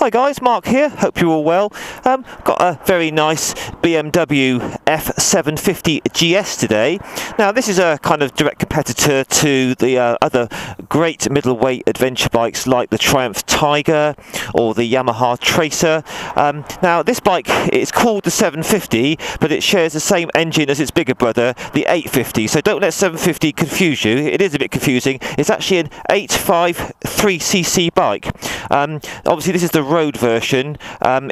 Hi guys, Mark here, hope you're all well. Got a very nice BMW F750 GS today. Now this is a kind of direct competitor to the other great middleweight adventure bikes like the Triumph Tiger or the Yamaha Tracer. Now this bike is called the 750, but it shares the same engine as its bigger brother, the 850, so don't let 750 confuse you. It is a bit confusing. It's actually an 853cc bike. Obviously this is the road version.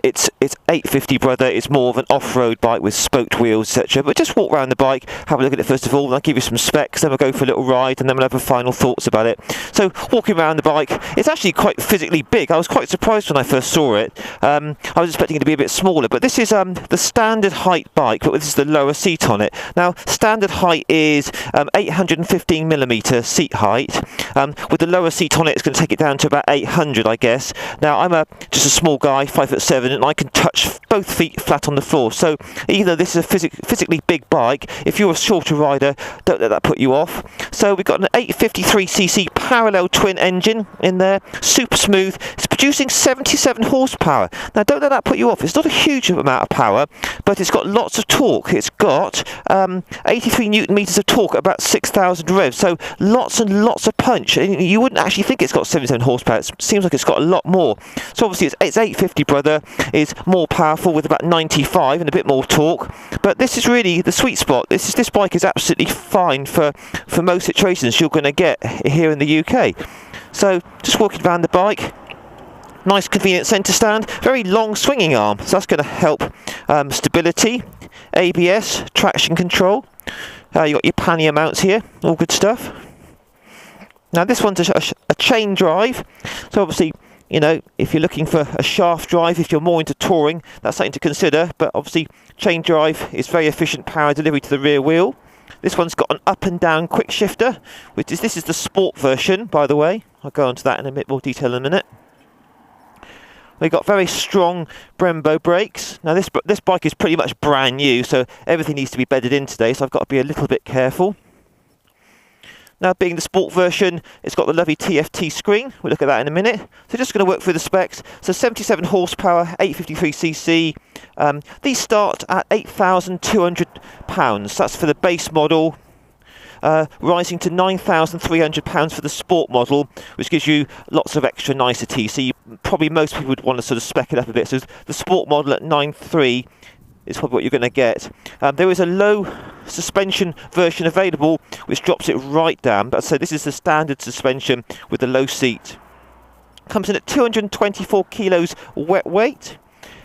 It's 850 brother. It's more of an off-road bike with spoked wheels, etc. But just walk around the bike, have a look at it first of all, and I'll give you some specs, then we'll go for a little ride, and then we'll have our final thoughts about it. So walking around the bike, it's actually quite physically big. I was quite surprised when I first saw it. I was expecting it to be a bit smaller, but this is the standard height bike, but this is the lower seat on it. Now standard height is 815mm seat height. With the lower seat on it, it's going to take it down to about 800, I guess. Now I'm just a small guy, 5'7", and I can touch both feet flat on the floor. So either this is a physically big bike. If you're a shorter rider, don't let that put you off. So we've got an 853cc parallel twin engine in there, super smooth. It's producing 77 horsepower. Now don't let that put you off. It's not a huge amount of power, but it's got lots of torque. It's got 83 newton meters of torque at about 6,000 revs. So lots and lots of punch. And you wouldn't actually think it's got 77 horsepower. It seems like it's got a lot more. So obviously its 850 brother is more powerful with about 95 and a bit more torque. But this is really the sweet spot. This bike is absolutely fine for most situations you're going to get here in the UK. So just walking around the bike. Nice convenient centre stand, very long swinging arm, so that's going to help stability, ABS, traction control. You got your pannier mounts here, all good stuff. Now this one's a chain drive, so obviously, you know, if you're looking for a shaft drive, if you're more into touring, that's something to consider. But obviously, chain drive is very efficient power delivery to the rear wheel. This one's got an up and down quick shifter, this is the sport version, by the way. I'll go into that in a bit more detail in a minute. We've got very strong Brembo brakes. Now this bike is pretty much brand new, so everything needs to be bedded in today, so I've got to be a little bit careful. Now being the sport version, it's got the lovely TFT screen. We'll look at that in a minute. So just going to work through the specs. So 77 horsepower, 853cc. These start at £8,200. That's for the base model. Rising to £9,300 for the sport model, which gives you lots of extra niceties. So most people would want to sort of spec it up a bit. So the sport model at 9.3 is probably what you're going to get. There is a low suspension version available, which drops it right down. But so this is the standard suspension with the low seat. Comes in at 224 kilos wet weight.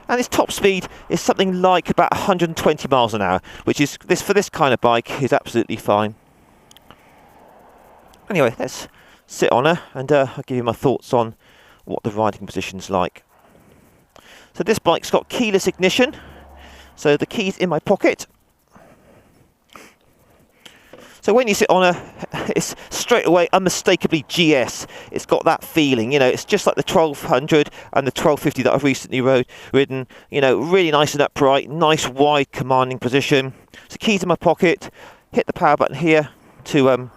And its top speed is something like about 120 miles an hour, which is for this kind of bike is absolutely fine. Anyway, let's sit on her and I'll give you my thoughts on what the riding position's like. So this bike's got keyless ignition, so the key's in my pocket. So when you sit on her, it's straight away unmistakably GS. It's got that feeling, you know, it's just like the 1200 and the 1250 that I've recently ridden. You know, really nice and upright, nice wide commanding position. So keys in my pocket, hit the power button here to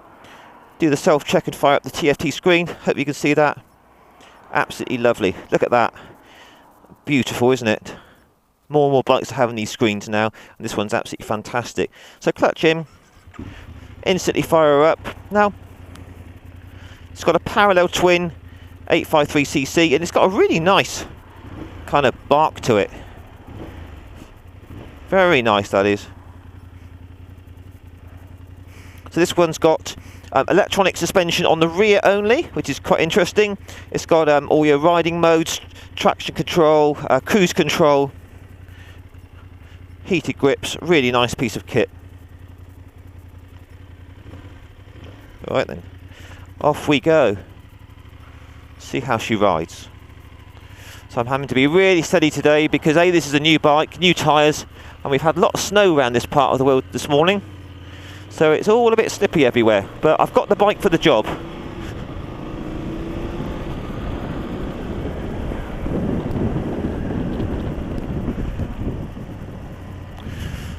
do the self-check and fire up the TFT screen. Hope you can see that. Absolutely lovely. Look at that. Beautiful, isn't it? More and more bikes are having these screens now, and this one's absolutely fantastic. So clutch in, instantly fire her up. Now, it's got a parallel twin 853cc, and it's got a really nice kind of bark to it. Very nice, that is. So this one's got electronic suspension on the rear only, which is quite interesting. It's got all your riding modes, traction control, cruise control, heated grips. Really nice piece of kit. Alright then, off we go. See how she rides. So I'm having to be really steady today because A, this is a new bike, new tyres, and we've had a lot of snow around this part of the world this morning. So it's all a bit slippy everywhere, but I've got the bike for the job.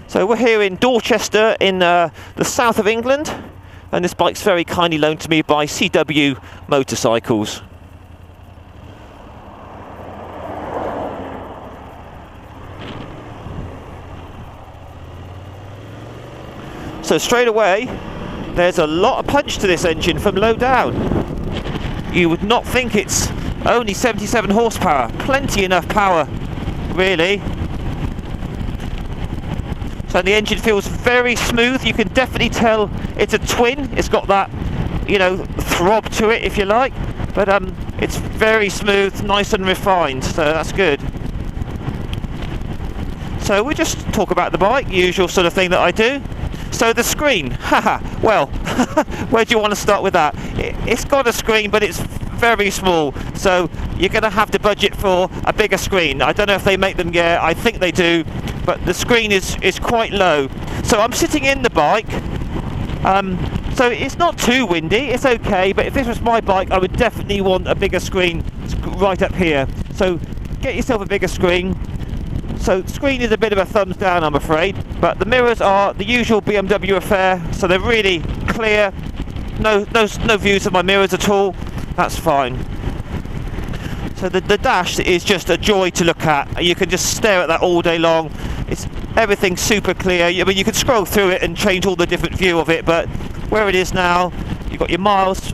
So we're here in Dorchester in the south of England, and this bike's very kindly loaned to me by CW Motorcycles. So straight away, there's a lot of punch to this engine from low down. You would not think it's only 77 horsepower. Plenty enough power, really. So the engine feels very smooth. You can definitely tell it's a twin. It's got that, you know, throb to it, if you like. But it's very smooth, nice and refined, so that's good. So we just talk about the bike, usual sort of thing that I do. So the screen, haha, well, where do you want to start with that? It's got a screen, but it's very small, so you're going to have to budget for a bigger screen. I don't know if they make them yet, I think they do, but the screen is quite low. So I'm sitting in the bike, so it's not too windy, it's okay, but if this was my bike, I would definitely want a bigger screen right up here. So get yourself a bigger screen. So the screen is a bit of a thumbs down, I'm afraid, but the mirrors are the usual BMW affair, so they're really clear. No views of my mirrors at all. That's fine. So the dash is just a joy to look at. You can just stare at that all day long. It's everything's super clear. I mean, you can scroll through it and change all the different view of it, but where it is now, you've got your miles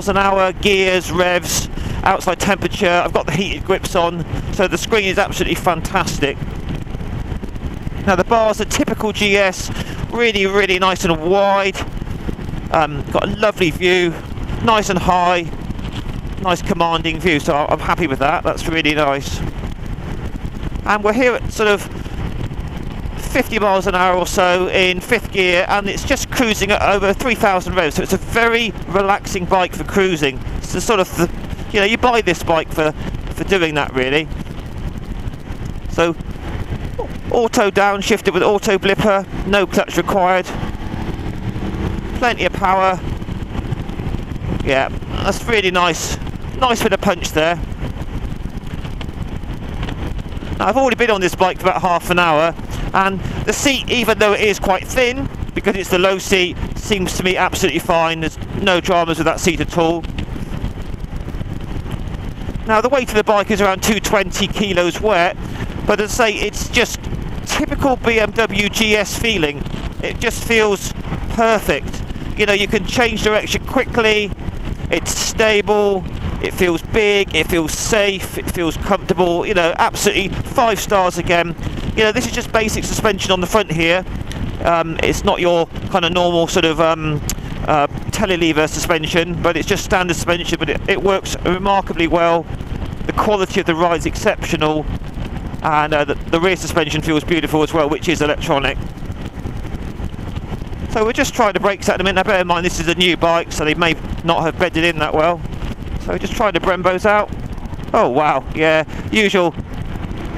an hour, gears, revs, outside temperature. I've got the heated grips on, so the screen is absolutely fantastic. Now the bars are typical GS, really nice and wide. Got a lovely view, nice and high, nice commanding view, so I'm happy with that. That's really nice. And we're here at sort of 50 miles an hour or so in 5th gear, and it's just cruising at over 3,000 revs, so it's a very relaxing bike for cruising. It's the sort of, you know, you buy this bike for doing that, really. So auto downshifter with auto blipper, no clutch required, plenty of power. Yeah, that's really nice bit of punch there. Now, I've already been on this bike for about half an hour, and the seat, even though it is quite thin because it's the low seat, seems to me absolutely fine. There's no dramas with that seat at all. Now the weight of the bike is around 220 kilos wet, but as I say, it's just typical BMW GS feeling. It just feels perfect. You know, you can change direction quickly, it's stable, it feels big, it feels safe, it feels comfortable, you know, absolutely 5 stars again. You know, this is just basic suspension on the front here. It's not your kind of normal sort of telelever suspension, but it's just standard suspension, but it works remarkably well. The quality of the ride is exceptional, and the rear suspension feels beautiful as well, which is electronic. So we're just trying the brakes at the minute. Now bear in mind this is a new bike, so they may not have bedded in that well. So just trying the Brembos out. Oh wow, yeah, usual,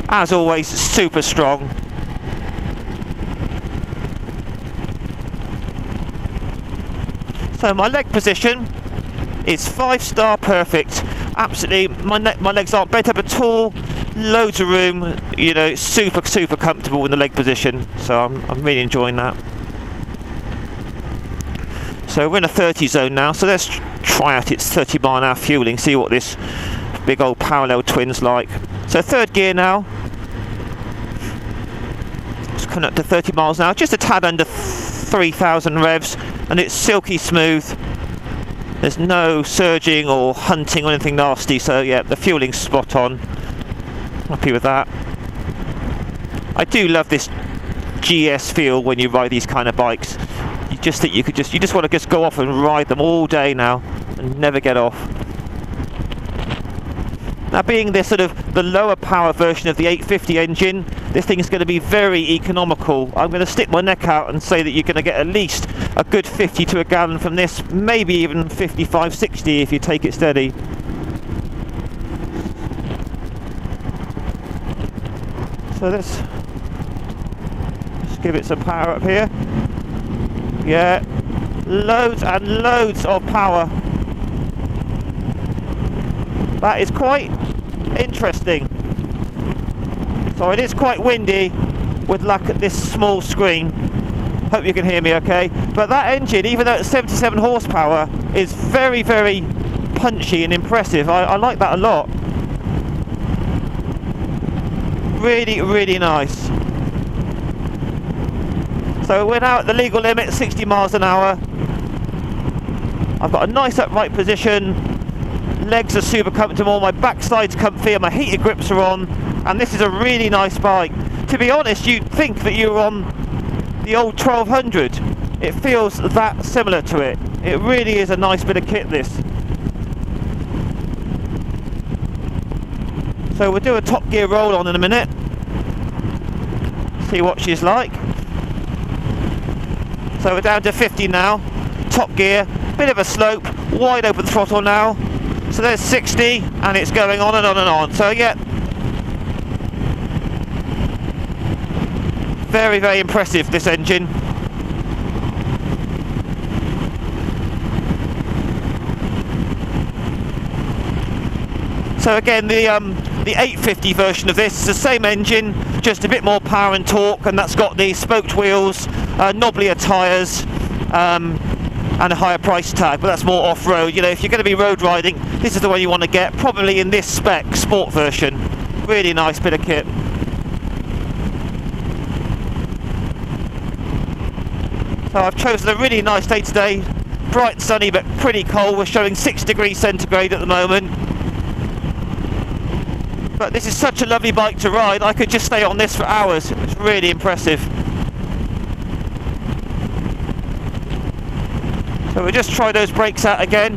as always, super strong. So my leg position is 5-star perfect. Absolutely, my legs aren't bent up at all. Loads of room. You know, it's super comfortable in the leg position. So I'm really enjoying that. So we're in a 30 zone now. So let's try out its 30 mile an hour fueling. See what this big old parallel twin's like. So 3rd gear now. It's coming up to 30 miles an hour. Just a tad under 3,000 revs. And it's silky smooth. There's no surging or hunting or anything nasty, so yeah, the fueling's spot on. Happy with that. I do love this GS feel when you ride these kind of bikes. You just think you just want to just go off and ride them all day now and never get off. Now, being this sort of the lower power version of the 850 engine, this thing is going to be very economical. I'm going to stick my neck out and say that you're going to get at least a good 50 to a gallon from this, maybe even 55, 60 if you take it steady. So let's give it some power up here. Yeah, loads and loads of power. That is quite interesting. So it is quite windy with luck at this small screen. Hope you can hear me okay. But that engine, even though it's 77 horsepower, is very punchy and impressive. I like that a lot. Really nice. So we're now at the legal limit, 60 miles an hour. I've got a nice upright position, legs are super comfortable, my backside's comfy and my heated grips are on, and this is a really nice bike. To be honest, you'd think that you were on the old 1200. It feels that similar to it. It really is a nice bit of kit, this. So we'll do a top gear roll on in a minute, see what she's like. So we're down to 50 now, top gear, bit of a slope, wide open throttle now. So there's 60 and it's going on and on and on. So yeah, very, very impressive, this engine. So again, the 850 version of this is the same engine, just a bit more power and torque, and that's got the spoked wheels, knobblier tyres, and a higher price tag, but that's more off-road. You know, if you're going to be road riding, this is the one you want to get, probably in this spec sport version. Really nice bit of kit. So I've chosen a really nice day today, bright, sunny, but pretty cold. We're showing 6 degrees centigrade at the moment. But this is such a lovely bike to ride, I could just stay on this for hours. It's really impressive. So we'll just try those brakes out again.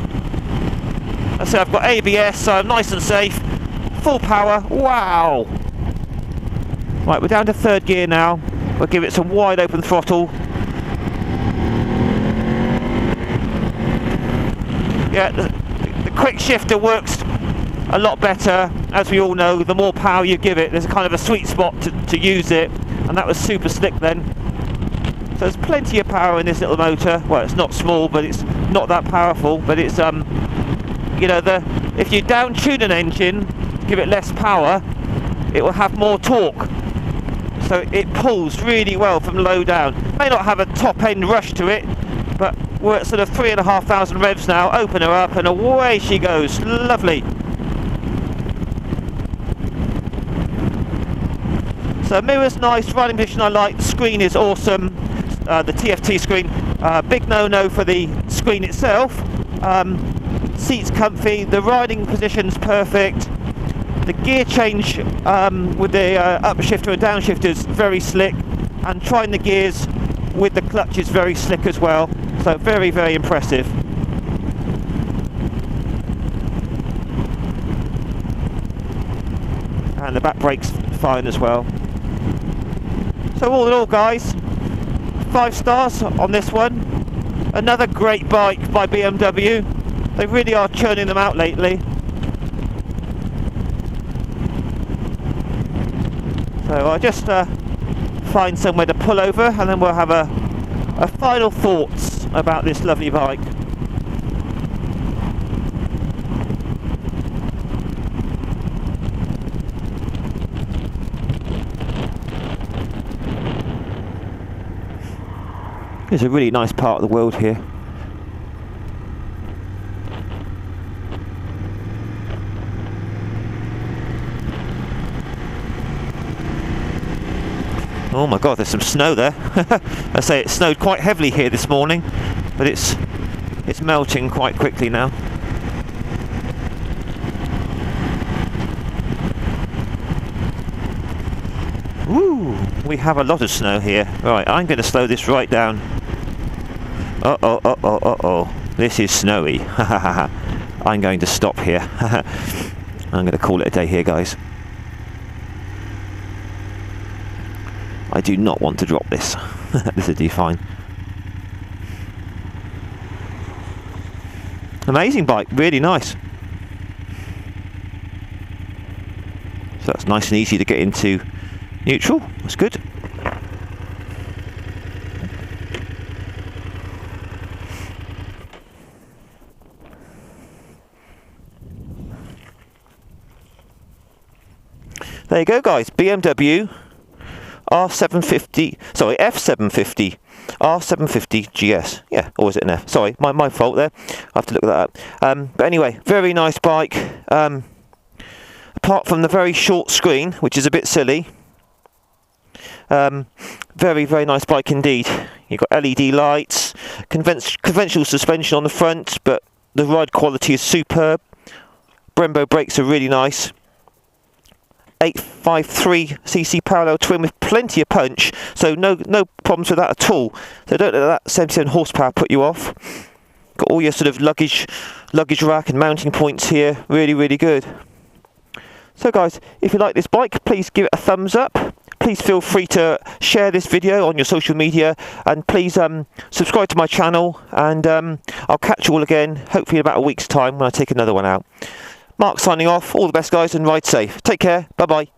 I say I've got ABS, so I'm nice and safe. Full power, wow! Right, we're down to third gear now. We'll give it some wide open throttle. Yeah, the quick shifter works a lot better. As we all know, the more power you give it, there's a kind of a sweet spot to use it, and that was super slick then. So there's plenty of power in this little motor. Well, it's not small, but it's not that powerful. But it's you know, if you down tune an engine, give it less power, it will have more torque. So it pulls really well from low down. May not have a top end rush to it, but we're at sort of 3,500 revs now. Open her up and away she goes. Lovely. So mirror's nice, riding position I like, the screen is awesome, the TFT screen, big no-no for the screen itself, seat's comfy, the riding position's perfect, the gear change with the upshifter and downshifter is very slick, and trying the gears with the clutch is very slick as well, so very, very impressive. And the back brake's fine as well. So all in all, guys, 5 stars on this one. Another great bike by BMW. They really are churning them out lately. So I'll just find somewhere to pull over and then we'll have a final thoughts about this lovely bike. It's a really nice part of the world here. Oh my god, there's some snow there. I say it snowed quite heavily here this morning, but it's melting quite quickly now. Ooh, we have a lot of snow here. Right, I'm going to slow this right down. Uh-oh, uh-oh, uh-oh. This is snowy. I'm going to stop here. I'm going to call it a day here, guys. I do not want to drop this. This will do fine. Amazing bike, really nice. So that's nice and easy to get into neutral, that's good. There you go, guys, BMW R750, sorry, F750, R750 GS. Yeah, or was it an F? Sorry, my fault there. I have to look that up. But anyway, very nice bike. Apart from the very short screen, which is a bit silly, Very, very nice bike indeed. You've got LED lights, conventional suspension on the front, but the ride quality is superb. Brembo brakes are really nice. 853cc parallel twin with plenty of punch, so no problems with that at all. So don't let that 77 horsepower put you off. Got all your sort of luggage rack and mounting points here. Really, really good. So guys, if you like this bike, please give it a thumbs up. Please feel free to share this video on your social media, and please subscribe to my channel, and I'll catch you all again, hopefully in about a week's time when I take another one out. Mark signing off. All the best guys, and ride safe. Take care. Bye bye.